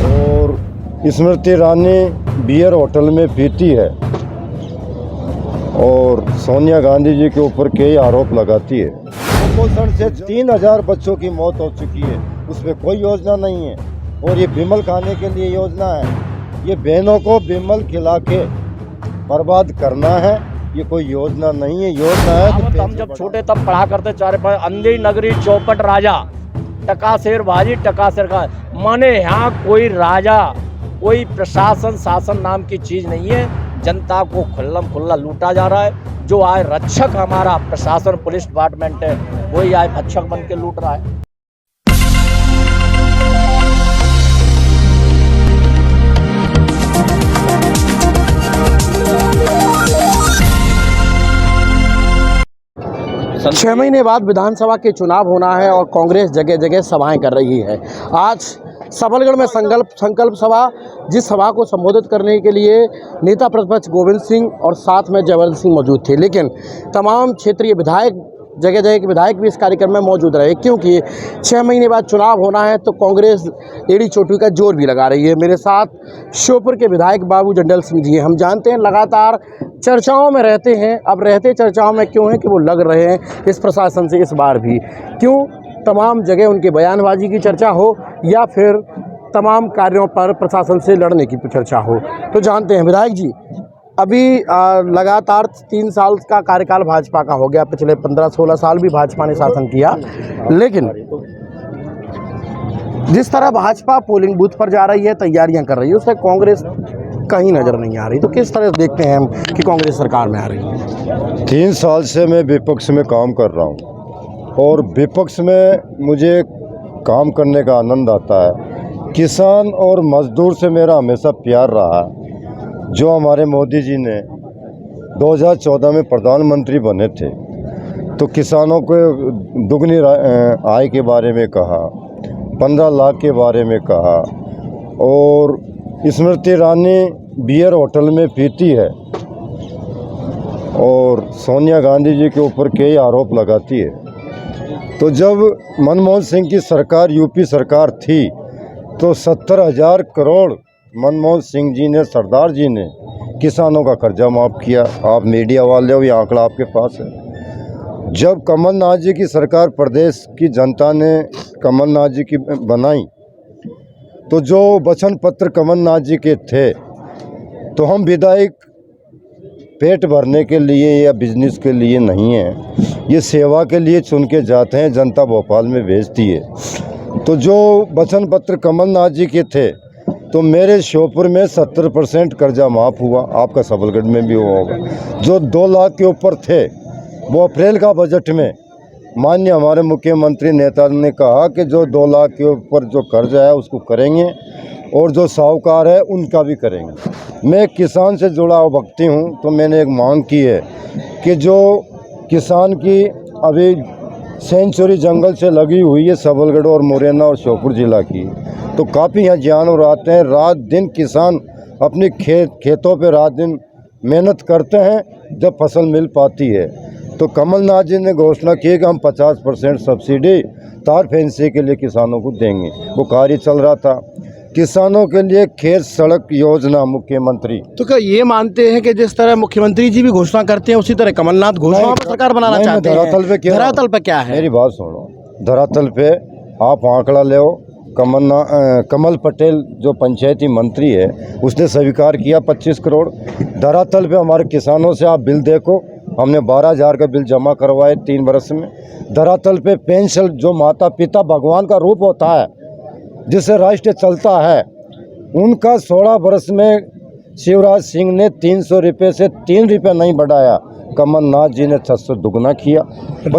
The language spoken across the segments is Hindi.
और स्मृति ईरानी बियर होटल में पीती है और सोनिया गांधी जी के ऊपर कई आरोप लगाती है। कुपोषण से 3000 बच्चों की मौत हो चुकी है, उसमें कोई योजना नहीं है। और ये बिमल खाने के लिए योजना है, ये बहनों को बिमल खिला के बर्बाद करना है, ये कोई योजना नहीं है। योजना है तो हम जब छोटे तब पढ़ा करते चारे पर अंधी नगरी चौपट राजा, टका शेर भाजी टका शेर का माने यहाँ कोई राजा कोई प्रशासन शासन नाम की चीज नहीं है। जनता को खुल्लम खुल्ला लूटा जा रहा है। जो आए रक्षक हमारा प्रशासन पुलिस डिपार्टमेंट है, वही आए भक्षक बन के लूट रहा है। छह महीने बाद विधानसभा के चुनाव होना है और कांग्रेस जगह जगह सभाएं कर रही है। आज सबलगढ़ में संकल्प सभा, जिस सभा को संबोधित करने के लिए नेता प्रतिपक्ष गोविंद सिंह और साथ में जयवर्धन सिंह मौजूद थे, लेकिन तमाम क्षेत्रीय विधायक जगह जगह के विधायक भी इस कार्यक्रम में मौजूद रहे, क्योंकि 6 महीने बाद चुनाव होना है तो कांग्रेस एड़ी चोटी का जोर भी लगा रही है। मेरे साथ श्योपुर के विधायक बाबू जंडल सिंह जी हैं। हम जानते हैं लगातार चर्चाओं में रहते हैं, अब रहते चर्चाओं में क्यों हैं कि वो लग रहे हैं इस प्रशासन से इस बार भी। क्यों? तमाम जगह उनके बयानबाजी की चर्चा हो या फिर तमाम कार्यों पर प्रशासन से लड़ने की चर्चा हो। तो जानते हैं विधायक जी, अभी लगातार 3 साल का कार्यकाल भाजपा का हो गया, पिछले 15-16 साल भी भाजपा ने शासन किया, लेकिन जिस तरह भाजपा पोलिंग बूथ पर जा रही है, तैयारियां कर रही है, उससे कांग्रेस कहीं नज़र नहीं आ रही। तो किस तरह देखते हैं हम कि कांग्रेस सरकार में आ रही है? 3 साल से मैं विपक्ष में काम कर रहा हूँ और विपक्ष में मुझे काम करने का आनंद आता है। किसान और मजदूर से मेरा हमेशा प्यार रहा है। जो हमारे मोदी जी ने 2014 में प्रधानमंत्री बने थे तो किसानों को दुगनी आय के बारे में कहा, 15 लाख के बारे में कहा। और स्मृति ईरानी बियर होटल में पीती है और सोनिया गांधी जी के ऊपर कई आरोप लगाती है। तो जब मनमोहन सिंह की सरकार यूपी सरकार थी तो 70,000 करोड़ मनमोहन सिंह जी ने, सरदार जी ने किसानों का कर्जा माफ़ किया। आप मीडिया वाले हो, ये आंकड़ा आपके पास है। जब कमलनाथ जी की सरकार प्रदेश की जनता ने कमलनाथ जी की बनाई तो जो वचन पत्र कमलनाथ जी के थे, तो हम विधायक पेट भरने के लिए या बिजनेस के लिए नहीं है, ये सेवा के लिए चुन के जाते हैं, जनता भोपाल में भेजती है। तो जो वचन पत्र कमलनाथ जी के थे तो मेरे श्योपुर में 70% कर्जा माफ़ हुआ, आपका सबलगढ़ में भी हुआ होगा। जो 2 लाख के ऊपर थे वो अप्रैल का बजट में माननीय हमारे मुख्यमंत्री नेता ने कहा कि जो 2 लाख के ऊपर जो कर्जा है उसको करेंगे और जो साहूकार है उनका भी करेंगे। मैं किसान से जुड़ा हुआ व्यक्ति हूँ, तो मैंने एक मांग की है कि जो किसान की अभी सेंचुरी जंगल से लगी हुई है सबलगढ़ और मुरैना और श्योपुर जिला की, तो काफ़ी यहाँ जानवर आते हैं। रात दिन किसान अपनी खेतों पे रात दिन मेहनत करते हैं जब फसल मिल पाती है। तो कमलनाथ जी ने घोषणा की कि हम 50% सब्सिडी तार फेंसी के लिए किसानों को देंगे। वो कार्य चल रहा था। किसानों के लिए खेत सड़क योजना मुख्यमंत्री, तो क्या ये मानते हैं कि जिस तरह मुख्यमंत्री जी भी घोषणा करते हैं उसी तरह कमलनाथ घोषणा पर सरकार बनाना चाहते हैं? धरातल पे क्या है? मेरी बात सुनो। धरातल पे आप आंकड़ा ले, कमल पटेल जो पंचायती मंत्री है उसने स्वीकार किया 25 करोड़। धरातल पे हमारे किसानों से आप बिल देखो, हमने 12,000 का बिल जमा करवाए 3 बरस में। धरातल पे पेंशन, जो माता पिता भगवान का रूप होता है जिससे राष्ट्र चलता है, उनका 16 बरस में शिवराज सिंह ने 300 रुपये से 3 रुपये नहीं बढ़ाया, कमलनाथ जी ने 600 दुगना किया।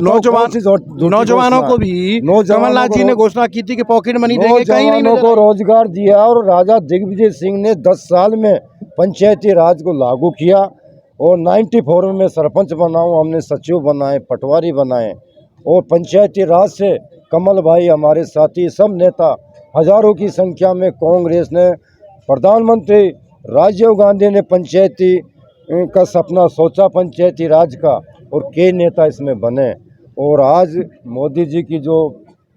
नौजवानों को भी कमलनाथ जी ने घोषणा की थी कि पॉकेट मनी देंगे, कहीं नौजवानों को रोजगार दिया। और राजा दिग्विजय सिंह ने 10 साल में पंचायती राज को लागू किया और 94 में सरपंच बनाऊँ, हमने सचिव बनाए, पटवारी बनाए। और पंचायती राज से कमल भाई, हमारे साथी, सब नेता, हजारों की संख्या में कांग्रेस ने, प्रधानमंत्री राजीव गांधी ने पंचायती का सपना सोचा, पंचायती राज का, और कई नेता इसमें बने। और आज मोदी जी की जो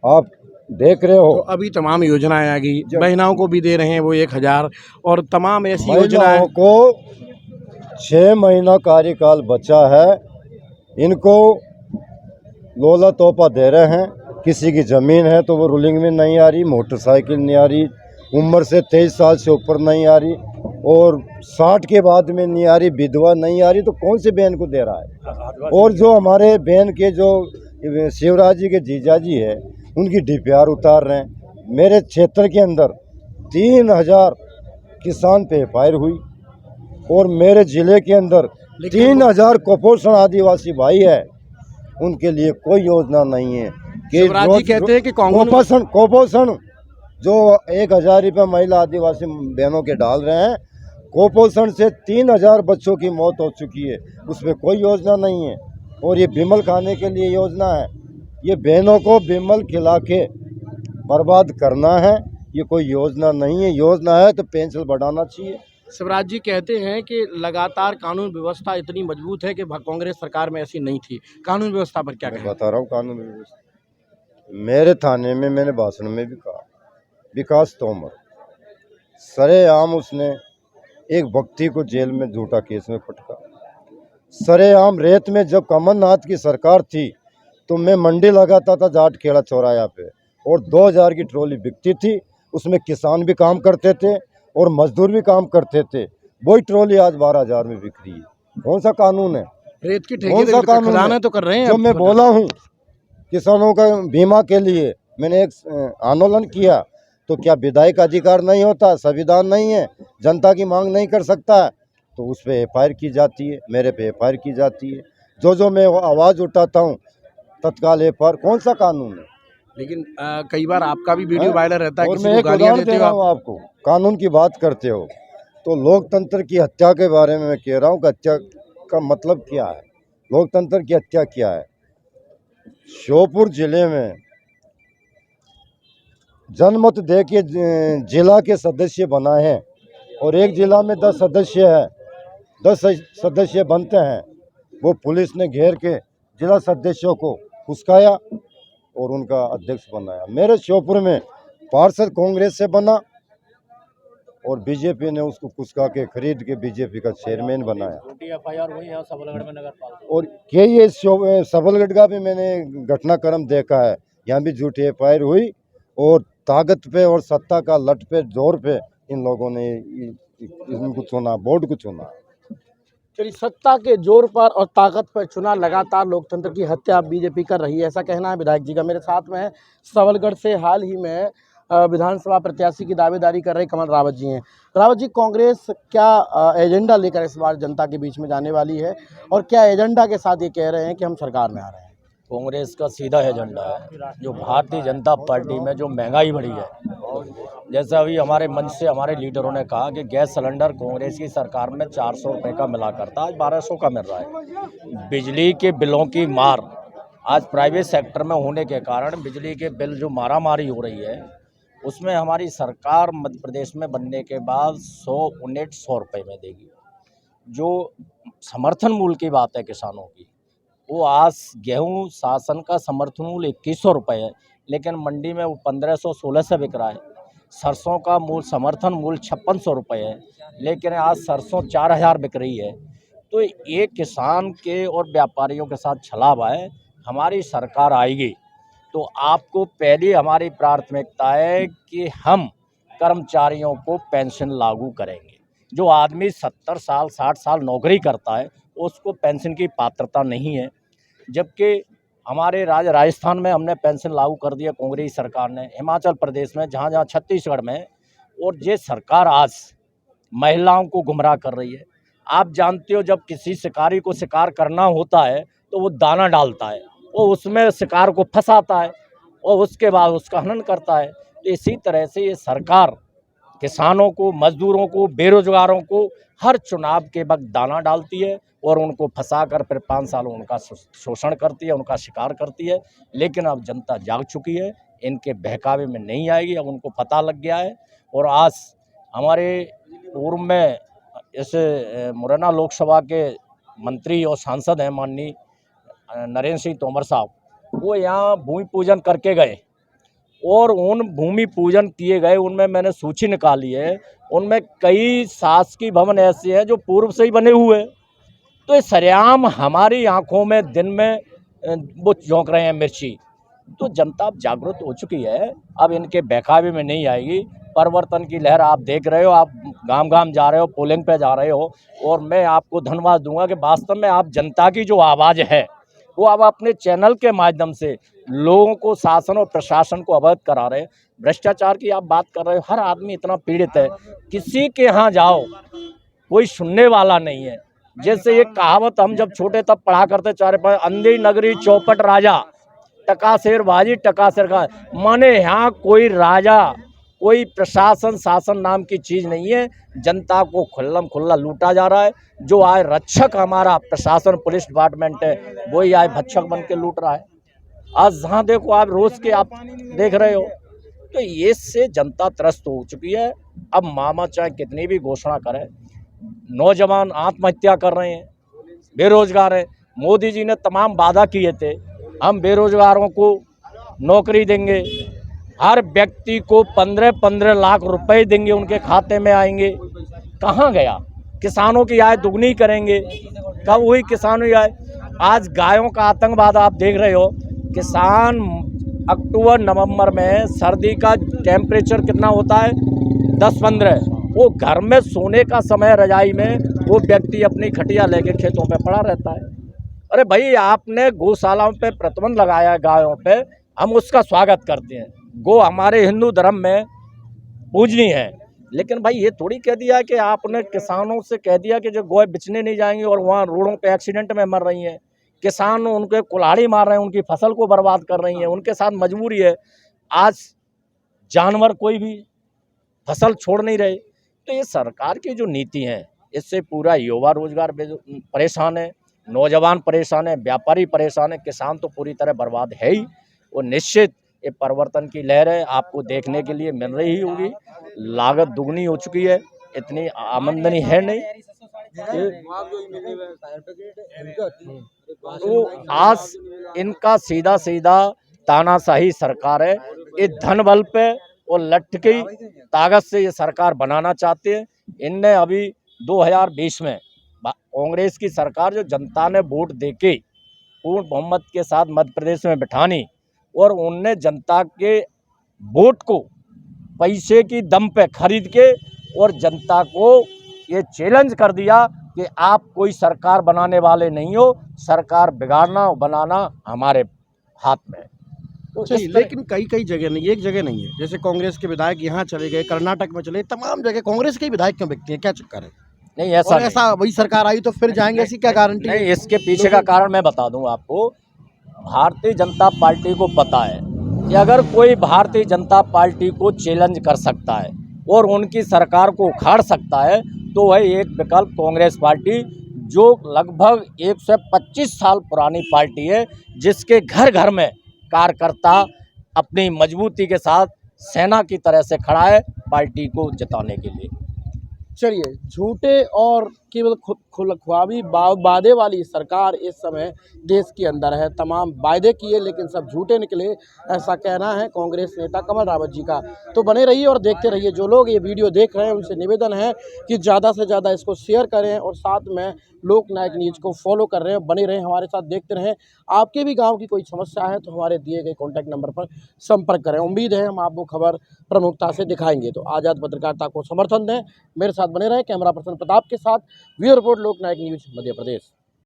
आप देख रहे हो। तो अभी तमाम योजनाएं आ गई, महिलाओं को भी दे रहे हैं वो 1000 और तमाम ऐसी योजनाएं। महिलाओं को 6 महीना कार्यकाल बचा है, इनको लोला तोहफा दे रहे हैं। किसी की ज़मीन है तो वो रूलिंग में नहीं आ रही, मोटरसाइकिल नहीं आ रही, उम्र से 23 साल से ऊपर नहीं आ रही, और 60 के बाद में नहीं आ रही, विधवा नहीं आ रही, तो कौन से बहन को दे रहा है। और जो हमारे बहन के जो शिवराज जी के जीजा जी है, उनकी डीपीआर उतार रहे हैं। मेरे क्षेत्र के अंदर 3000 किसान पे फायर हुई, और मेरे ज़िले के अंदर 3000 कुपोषण आदिवासी भाई है, उनके लिए कोई योजना नहीं है। कि शिवराज जी कहते हैं कि कांग्रेस कुपोषण जो 1000 रुपये महिला आदिवासी बहनों के डाल रहे हैं, कुपोषण से 3000 बच्चों की मौत हो चुकी है, उसमें कोई योजना नहीं है। और ये बिमल खाने के लिए योजना है, ये बहनों को बिमल खिला के बर्बाद करना है, ये कोई योजना नहीं है। योजना है तो पेंशन बढ़ाना चाहिए। शिवराज जी कहते हैं कि लगातार कानून व्यवस्था इतनी मजबूत है कि कांग्रेस सरकार में ऐसी नहीं थी। कानून व्यवस्था पर क्या मैं कहें? बता रहा हूँ कानून व्यवस्था। मेरे थाने में मैंने भाषण में भी कहा, विकास तोमर सरेआम उसने एक व्यक्ति को जेल में झूठा केस में फटका। सरेआम रेत में जब कमलनाथ की सरकार थी तो मैं मंडी लगाता था जाट खेड़ा चौराया पे, और 2000 की ट्रॉली बिकती थी, उसमें किसान भी काम करते थे और मजदूर भी काम करते थे। वही ट्रॉली आज 12000 में बिक रही है। कौन सा कानून है? रेत की कौन सा कानून खदानें तो कर रहे हैं। जो मैं बोला हूँ किसानों का बीमा के लिए मैंने एक आंदोलन किया, तो क्या विधायक अधिकार नहीं होता? संविधान नहीं है? जनता की मांग नहीं कर सकता है? तो उस पर एफआईआर की जाती है, मेरे पे एफआईआर की जाती है। जो मैं आवाज़ उठाता हूँ तत्काल एफआईआर। कौन सा कानून है? लेकिन कई बार आपका भी वीडियो वायरल रहता है, और किसी मैं को एक गालियां उदाहरण देते दे हो रहा आप। हूँ आपको, कानून की बात करते हो तो लोकतंत्र की हत्या के बारे में मैं कह रहा हूँ कि हत्या का मतलब क्या है, लोकतंत्र की हत्या क्या है। श्योपुर जिले में जनमत दे के जिला के सदस्य बनाए हैं, और एक जिला में 10 सदस्य है, 10 सदस्य बनते हैं। वो पुलिस ने घेर के जिला सदस्यों को उस्काया और उनका अध्यक्ष बनाया। मेरे श्योपुर में पार्षद कांग्रेस से बना और बीजेपी ने उसको कुचका के खरीद के बीजेपी का चेयरमैन बनाया। एफआईआर हुई है सबलगढ़ में नगर पालिका। और ये सबलगढ़ का भी मैंने घटनाक्रम देखा है, यहाँ भी झूठी एफआईआर हुई, और ताकत पे और सत्ता का लट पे जोर पे इन लोगों ने इनको चुना, बोर्ड को चुना। चलिए, सत्ता के जोर पर और ताकत पर चुना लगातार लोकतंत्र की हत्या बीजेपी कर रही है, ऐसा कहना है विधायक जी का। मेरे साथ में सबलगढ़ से हाल ही में विधानसभा प्रत्याशी की दावेदारी कर रहे कमल रावत जी हैं। रावत जी, कांग्रेस क्या एजेंडा लेकर इस बार जनता के बीच में जाने वाली है, और क्या एजेंडा के साथ ये कह रहे हैं कि हम सरकार में आ रहे हैं? कांग्रेस का सीधा एजेंडा है, जो भारतीय जनता पार्टी में जो महंगाई बढ़ी है, जैसे अभी हमारे मंच से हमारे लीडरों ने कहा कि गैस सिलेंडर कांग्रेस की सरकार में 400 रुपये का मिला करता, आज 1200 का मिल रहा है। बिजली के बिलों की मार आज प्राइवेट सेक्टर में होने के कारण बिजली के बिल जो मारामारी हो रही है, उसमें हमारी सरकार मध्य प्रदेश में बनने के बाद 100 रुपये में देगी। जो समर्थन मूल्य की बात है किसानों की, वो आज गेहूं शासन का समर्थन मूल्य 2100 रुपये है, लेकिन मंडी में वो 1516 से बिक रहा है। सरसों का मूल्य समर्थन मूल्य 5600 रुपये है, लेकिन आज सरसों 4000 बिक रही है। तो ये किसान के और व्यापारियों के साथ छलावा है। हमारी सरकार आएगी तो आपको पहली हमारी प्राथमिकता है कि हम कर्मचारियों को पेंशन लागू करेंगे। जो आदमी 70 साल 60 साल नौकरी करता है उसको पेंशन की पात्रता नहीं है, जबकि हमारे राजस्थान में हमने पेंशन लागू कर दिया कांग्रेस सरकार ने, हिमाचल प्रदेश में, जहाँ छत्तीसगढ़ में। और ये सरकार आज महिलाओं को गुमराह कर रही है। आप जानते हो, जब किसी शिकारी को शिकार करना होता है तो वो दाना डालता है, वो उसमें शिकार को फंसाता है और उसके बाद उसका हनन करता है। तो इसी तरह से ये सरकार किसानों को, मजदूरों को, बेरोजगारों को हर चुनाव के वक्त दाना डालती है और उनको फंसाकर फिर 5 साल उनका शोषण करती है, उनका शिकार करती है। लेकिन अब जनता जाग चुकी है, इनके बहकावे में नहीं आएगी, अब उनको पता लग गया है। और आज हमारे पूर्व में जैसे मुरैना लोकसभा के मंत्री और सांसद हैं माननीय नरेंद्र सिंह तोमर साहब, वो यहाँ भूमि पूजन करके गए और उन भूमि पूजन किए गए उनमें मैंने सूची निकाली है, उनमें कई शासकीय भवन ऐसे हैं जो पूर्व से ही बने हुए हैं। तो ये सरेआम हमारी आंखों में दिन में वो झोंक रहे हैं मिर्ची। तो जनता अब जागरूक हो चुकी है, अब इनके बहकावे में नहीं आएगी। परिवर्तन की लहर आप देख रहे हो, आप गांव गांव जा रहे हो, पोलिंग पे जा रहे हो, और मैं आपको धन्यवाद दूंगा कि वास्तव में आप जनता की जो आवाज़ है वो अब अपने चैनल के माध्यम से लोगों को, शासन और प्रशासन को अवगत करा रहे हैं। भ्रष्टाचार की आप बात कर रहे हो, हर आदमी इतना पीड़ित है, किसी के यहाँ जाओ कोई सुनने वाला नहीं है। जैसे ये कहावत हम जब छोटे तब पढ़ा करते, चारे पाँच अंधी नगरी चौपट राजा, टका शेर बाजी टका शेर का, माने यहाँ कोई राजा, कोई प्रशासन शासन नाम की चीज़ नहीं है। जनता को खुल्लम खुल्ला लूटा जा रहा है। जो आए रक्षक हमारा प्रशासन पुलिस डिपार्टमेंट है, वही आए भक्षक बन के लूट रहा है। आज जहाँ देखो आप रोज के आप देख रहे हो। तो ये से जनता त्रस्त हो चुकी है। अब मामा चाहे कितनी भी घोषणा करें, नौजवान आत्महत्या कर रहे हैं, बेरोजगार है। मोदी जी ने तमाम वादा किए थे, हम बेरोजगारों को नौकरी देंगे, हर व्यक्ति को 15-15 लाख रुपए देंगे, उनके खाते में आएंगे। कहाँ गया? किसानों की आय दुगनी करेंगे, कब हुई किसानों की आय? आज गायों का आतंकवाद आप देख रहे हो। किसान अक्टूबर नवंबर में सर्दी का टेम्परेचर कितना होता है? 10-15। वो घर में सोने का समय रजाई में वो व्यक्ति अपनी खटिया लेके खेतों पे पड़ा रहता है। अरे भाई, आपने गौशालाओं पे प्रतिबंध लगाया है गायों पे, हम उसका स्वागत करते हैं। गो हमारे हिंदू धर्म में पूजनीय है, लेकिन भाई ये थोड़ी कह दिया कि आपने किसानों से कह दिया कि जो गौ बेचने नहीं जाएंगे और वहाँ रोडों पे एक्सीडेंट में मर रही हैं, किसान उनके कुल्हाड़ी मार रहे हैं, उनकी फसल को बर्बाद कर रही हैं, उनके साथ मजबूरी है। आज जानवर कोई भी फसल छोड़ नहीं रहे। तो ये सरकार की जो नीति है, इससे पूरा युवा रोजगार परेशान है, नौजवान परेशान है, व्यापारी परेशान है, किसान तो पूरी तरह बर्बाद है ही। और निश्चित ये परिवर्तन की लहर है, आपको देखने के लिए मिल रही होगी। लागत दुगनी हो चुकी है, इतनी आमदनी है नहीं। तो आज इनका सीधा सीधा तानाशाही सरकार है। ये धन बल पे और लठ की ताकत से ये सरकार बनाना चाहते हैं। इनने अभी 2020 में कांग्रेस की सरकार, जो जनता ने वोट देके पूर्ण बहुमत के साथ मध्य प्रदेश में बिठानी, और उनने जनता के वोट को पैसे की दम पे खरीद के और जनता को ये चैलेंज कर दिया कि आप कोई सरकार बनाने वाले नहीं हो, सरकार बिगाड़ना और बनाना हमारे हाथ में है। तो चलिए, लेकिन कई जगह नहीं, एक जगह नहीं है। जैसे कांग्रेस के विधायक यहाँ चले गए, कर्नाटक में चले, तमाम जगह कांग्रेस के ही विधायक क्यों बिकते हैं? क्या चक्कर है? नहीं, ऐसा वही सरकार आई तो फिर जाएंगे, ऐसी क्या गारंटी? नहीं, इसके पीछे का कारण मैं बता दूं आपको। भारतीय जनता पार्टी को पता है कि अगर कोई भारतीय जनता पार्टी को चैलेंज कर सकता है और उनकी सरकार को उखाड़ सकता है, तो वह एक विकल्प कांग्रेस पार्टी, जो लगभग 125 साल पुरानी पार्टी है, जिसके घर घर में कार्यकर्ता अपनी मजबूती के साथ सेना की तरह से खड़ा है पार्टी को जिताने के लिए। चलिए, झूठे और केवल ख्वाबी वादे वाली सरकार इस समय देश के अंदर है। तमाम वायदे किए लेकिन सब झूठे निकले, ऐसा कहना है कांग्रेस नेता कमल रावत जी का। तो बने रहिए और देखते रहिए। जो लोग ये वीडियो देख रहे हैं उनसे निवेदन है कि ज़्यादा से ज़्यादा इसको शेयर करें और साथ में लोकनायक न्यूज़ को फॉलो कर रहे हैं, बने रहें, हमारे साथ देखते रहें। आपके भी गाँव की कोई समस्या है तो हमारे दिए गए कॉन्टैक्ट नंबर पर संपर्क करें। उम्मीद है हम आपको खबर प्रमुखता से दिखाएंगे। तो आज़ाद पत्रकारिता को समर्थन दें, मेरे साथ बने रहें। कैमरा पर्सन प्रताप के साथ, ब्यूरो रिपोर्ट, लोकनायक न्यूज़, मध्य प्रदेश।